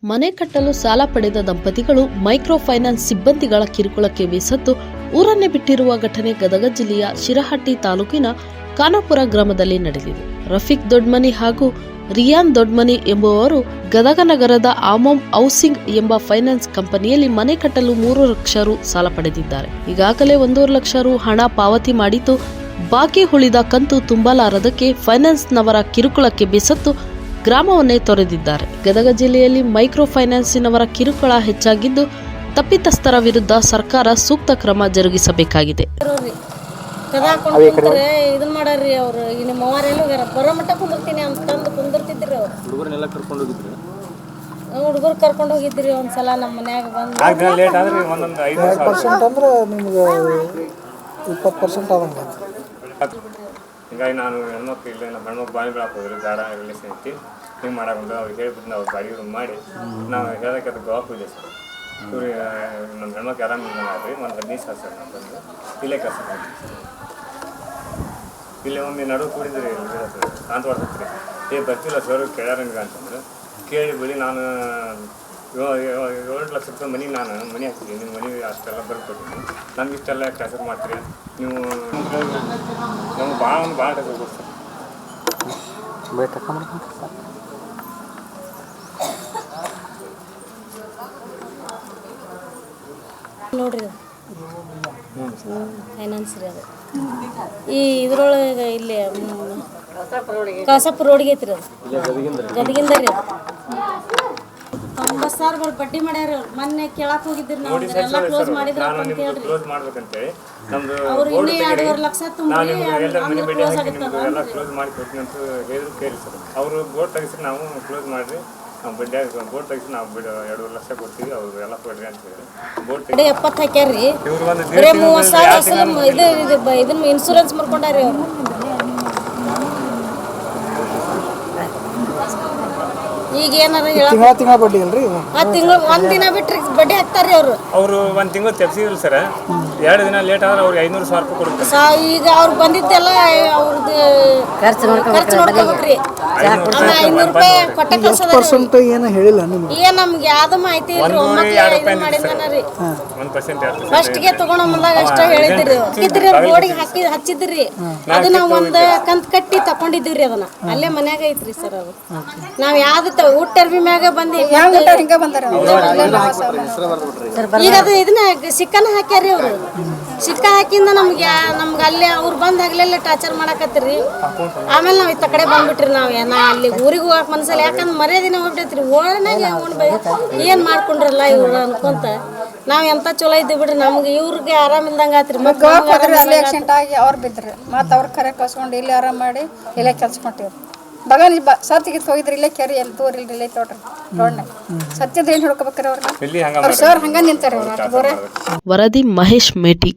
ಮನೆ ಕಟ್ಟಲು ಸಾಲ ಪಡೆದ ದಂಪತಿಗಳು ಮೈಕ್ರೋ ಫೈನಾನ್ಸ್ ಸಿಬ್ಬಂದಿಗಳ ಕಿರುಕುಳಕ್ಕೆ ಬೇಸತ್ತು ಊರನ್ನೇ ಬಿಟ್ಟಿರುವ ಘಟನೆ ಗದಗ ಜಿಲ್ಲೆಯ ಶಿರಹಟ್ಟಿ ತಾಲೂಕಿನ ಖಾನಾಪುರ ಗ್ರಾಮದಲ್ಲಿ ನಡೆದಿದೆ. ರಫೀಕ್ ದೊಡ್ಮನಿ ಹಾಗೂ ರಿಯಾನ್ ದೊಡ್ಮನಿ ಎಂಬುವವರು ಗದಗ ನಗರದ ಆಮೋಮ್ ಹೌಸಿಂಗ್ ಎಂಬ ಫೈನಾನ್ಸ್ ಕಂಪನಿಯಲ್ಲಿ ಮನೆ ಕಟ್ಟಲು 3 ಲಕ್ಷ ರು ಸಾಲ ಪಡೆದಿದ್ದಾರೆ. ಈಗಾಗಲೇ 1.5 ಲಕ್ಷ ರು ಹಣ ಪಾವತಿ ಮಾಡಿದ್ದು, ಬಾಕಿ ಉಳಿದ ಕಂತು ತುಂಬಲಾರದಕ್ಕೆ ಫೈನಾನ್ಸ್ನವರ ಕಿರುಕುಳಕ್ಕೆ ಬೇಸತ್ತು ಗ್ರಾಮವನ್ನೇ ತೊರೆದಿದ್ದಾರೆ. ಗದಗ ಜಿಲ್ಲೆಯಲ್ಲಿ ಮೈಕ್ರೋ ಫೈನಾನ್ಸಿನವರ ಕಿರುಕುಳ ಹೆಚ್ಚಾಗಿದ್ದು, ತಪ್ಪಿತಸ್ಥರ ವಿರುದ್ಧ ಸರ್ಕಾರ ಸೂಕ್ತ ಕ್ರಮ ಜರುಗಿಸಬೇಕಾಗಿದೆ. ಇದನ್ನ ಮಾಡ್ರಿ ಅವ್ರು ಇನ್ನು ಮೂವರೆಲ್ಲ ಬರೋ ಮಟ್ಟ ಕುಂದಿರ್ತೀನಿ ಅಂತಂದು ಕುಂದಿರ್ತಿದ್ರಿ. ಅವ್ರು ಹುಡುಗರು ಕರ್ಕೊಂಡು ಹೋಗಿದ್ರಿ. ಒಂದ್ಸಲ ನಮ್ಮ ಮನ್ಯಾಗ ಬಂದು 5% ಅಂದ್ರೆ ನಿಮ್ಗೆ 20% ಆದಂಗೆ. ಹಿಂಗಾಗಿ ನಾನು ಹೆಣ್ಮಕ್ಳು ಇಲ್ಲ, ನಮ್ಮ ಹೆಣ್ಮಕ್ಳು ಬಾಯಿ ಬೆಳಕ್ಕೆ ಹೋದ್ರು, ಬೇಡ ರಿಲೇಷನ್ ಐತಿ ಹಿಂಗೆ ಮಾಡಾಕೊಂಡು ಅವ್ರಿಗೆ ಹೇಳ್ಬಿಟ್ಟು ನಾವು ಬಾಡಿಗೆ ಮಾಡಿ ನಾವು ಹೇಳೋಕ್ಕೆ ಅದು ಗೋವಾಕ್ ಇದೆ ಸರ್. ಇವ್ರು ನಮ್ಮ ಹೆಣ್ಮಕ್ಳು ಆರಾಮಿಲ್ಲ ಆಗ್ರಿ, ಒಂದು 15 ಸಾವಿರ ಸರ್ ನಾವು ಬಂದು ಇಲ್ಲೇ ಕೆಲಸ ಮಾಡಿ ಇಲ್ಲೇ ಒಮ್ಮೆ ನಡುವೆ ಕೂಡಿದ್ರಿ ಕಾಂತ ಬರ್ತೈತ್ರಿ. ಬರ್ತಿಲ್ಲ ಸರ್ ಕೇಳ್ಯಾರಂಗ ಅಂತಂದ್ರೆ ಕೇಳಿ ಬಿಡಿ ನಾನು 7 ಲಕ್ಷ ರೂಪಾಯಿ ಮನೆ ಹಾಕ್ತೀನಿ, ನಿಮ್ಮ ಮನೆ ಅಷ್ಟೆಲ್ಲ ಬರ್ಕೊಡ್ತೀನಿ, ನಮ್ಗೆ ಇಷ್ಟೆಲ್ಲ ಕೆಲಸ ಮಾಡ್ತೀರಿ ನೀವು, ನಮ್ಗೆ ಭಾಳ ಕೆಲಸ ಕೊಡ್ತಾರೆ. ನೋಡ್ರಿ ಫೈನಾನ್ಸ್ ರೀ ಅದು ಈ ಇದ್ರೊಳಗೆ ಇಲ್ಲಿ ಕಳಸಪ್ಪ ರೋಡ್ಗೆ ಐತ್ರಿ. ಅದು ಗದಗಿಂದ ರೀ. ಅದು 90,000 ಬಡ್ಡಿ ಮಾಡ್ಯಾರ. ಮೊನ್ನೆ ಕೇಳಕ್ ಹೋಗಿದ್ರಿ ನಾವು, ಎಲ್ಲ ಕ್ಲೋಸ್ ಮಾಡಿದ್ರ ಅಂತ ಹೇಳ್ರಿ. ಕ್ಲೋಸ್ ಮಾಡ್ಬೇಕಂತೇಳಿ ನಮ್ದು ಅವ್ರು ಇನ್ನೇ 2.5 ಲಕ್ಷ ತುಂಬಿ ಕ್ಲೋಸ್ ಆಗುತ್ತಲ್ಲ ಎಲ್ಲ ಕ್ಲೋಸ್ ಮಾಡಿ ಕೊಡ್ತೀನಿ ಅಂತ ಹೇಳಿದ್ರು ಕೇಳಿ ಸರ್. ಅವರು ಬೋರ್ಡ್ ತೆಗಿಸಿ ನಾವು ಕ್ಲೋಸ್ ಮಾಡಿರಿ, ನಾವು ಬಡ್ಡಿ ಬೋರ್ಡ್ ತೆಗಿಸಿ ನಾವು 2.5 ಲಕ್ಷ ಕೊಡ್ತೀವಿ, ಅವ್ರು ಎಲ್ಲ ಕೊಡ್ರಿ ಅಂತ ಹೇಳಿ ಬೋರ್ಡ್ 70 ಹಾಕ್ಯಾರ್ರಿ. ಬರೀ 30,000 ಇದನ್ನ ಇನ್ಶೂರೆನ್ಸ್ ಮಾಡ್ಕೊಂಡಾರಿ ಅವ್ರು. ಈಗ ಏನಾರ ತಿಂಗಳ ಬಡ್ಡಿ ಅಲ್ರಿ, ತಿಂಗಳು ಒಂದಿನ ಬಿಟ್ರಿ ಬಡ್ಡಿ ಹಾಕ್ತಾರ್ರಿ ಅವ್ರು. ಒಂದು ತಿಂಗಳು ತೆಗ್ಸಿದ್ರು ಸರ್, 2 ದಿನ ಲೇಟ್ ಆದ್ರೆ ಅವ್ರಿಗೆ 500,000 ರೂಪಾಯಿ ಕೊಡ್ತಾರೆ. ಈಗ ಅವ್ರು ಬಂದಿದ್ದೆಲ್ಲ ಅವ್ರದ್ದು ಖರ್ಚು ನೋಡ್ಕೋಬೇಕ್ರಿ. 500 ರೂಪಾಯಿ ಕೊಟ್ಟ %% ಏನು ಹೇಳಿಲ್ಲ ನಿಮ್ಗೆ? ಏನ್ ನಮ್ಗೆ ಯಾವ್ದು ಮಾಹಿತಿ ಇಲ್ರಿ. 9 ಮಾಡಿದ್ರಿ. 1% ಫಸ್ಟ್ಗೆ ತಗೊಂಡ ಮುಂದಾಗ ಅಷ್ಟ ಹೇಳಿದ್ರಿ. ಬೋರ್ಡಿಗೆ ಹಚ್ಚಿದ್ರಿ. ಅದು ನಾವು ಒಂದ್ ಕಂತ್ ಕಟ್ಟಿ ತಕೊಂಡಿದ್ದೀವ್ರಿ. ಅದನ್ನ ಅಲ್ಲೇ ಮನ್ಯಾಗ ಐತ್ರಿ ಸರ್. ಅದು ನಾವ್ ಯಾವ್ದು ಊಟ ಟರ್ಬಿ ಮ್ಯಾಗ ಬಂದಿ ಈಗ ಅದು ಇದನ್ನ ಸಿಕ್ಕನ ಹಾಕ್ಯಾರಿ ಅವ್ರು. ಸಿಕ್ಕ ಹಾಕಿಂದ ನಮ್ಗೆ ಅಲ್ಲೇ ಅವ್ರು ಬಂದ್ ಹಗ್ಲೆಲ್ಲ ಟಾರ್ಚರ್ ಮಾಡಾಕತ್ರಿ. ಆಮೇಲೆ ನಾವ್ ಇತ್ತ ಕಡೆ ಬಂದ್ಬಿಟ್ರಿ. ನಾವ್ ಅಲ್ಲಿ ಊರಿಗೆ ಹೋಗಕ್ ಮನ್ಸಲ್ಲ, ಯಾಕಂದ್ರೆ ಮರ್ಯಾದಿನ ಹೋಗ್ಬಿಟ್ಟೈತ್ರಿ. ಓಣನಾಗ ಏನ್ ಮಾಡ್ಕೊಂಡ್ರಲ್ಲ ಇವ್ರು ಅನ್ಕೊಂತ ನಾವ್ ಎಂತ ಚಲೋ ಇದ್ದೀವಿ ಬಿಡ್ರಿ. ನಮ್ಗೆ ಇವ್ರಿಗೆ ಆರಾಮಿಲ್ದಂಗ ಆತ್ರಿ. ಆಕ್ಸಿಡೆಂಟ್ ಆಗಿ ಅವ್ರು ಬಿದ್ರಿ. ಮತ್ತೆ ಅವ್ರ ಕರೆ ಕಳ್ಸ್ಕೊಂಡು ಇಲ್ಲಿ ಆರಾಮ್ ಮಾಡಿ ಇಲ್ಲೇ ಕೆಲ್ಸ ಕೊಟ್ಟಿವ್ರಿ. ಬಗಾನಿ ಸತ್ತಿಗೆ ಹೋಗಿದ್ರಿ. ಇಲ್ಲೇ ಕೆರಿ ಎಲ್ಲಿ ತೋರಿ ಇಲ್ಲೇ ತೋಟ್ರಿ ರೋಡ್ನಾಗ ಸತ್ಯದ ಏನ್ ಹಿಡ್ಕೋಬೇಕ್ರಿ ಅವ್ರನ್ನ. ಸರ್ ಹಂಗ ನಿಂತಾರ. ವರದಿ ಮಹೇಶ್ ಮೇಟಿ.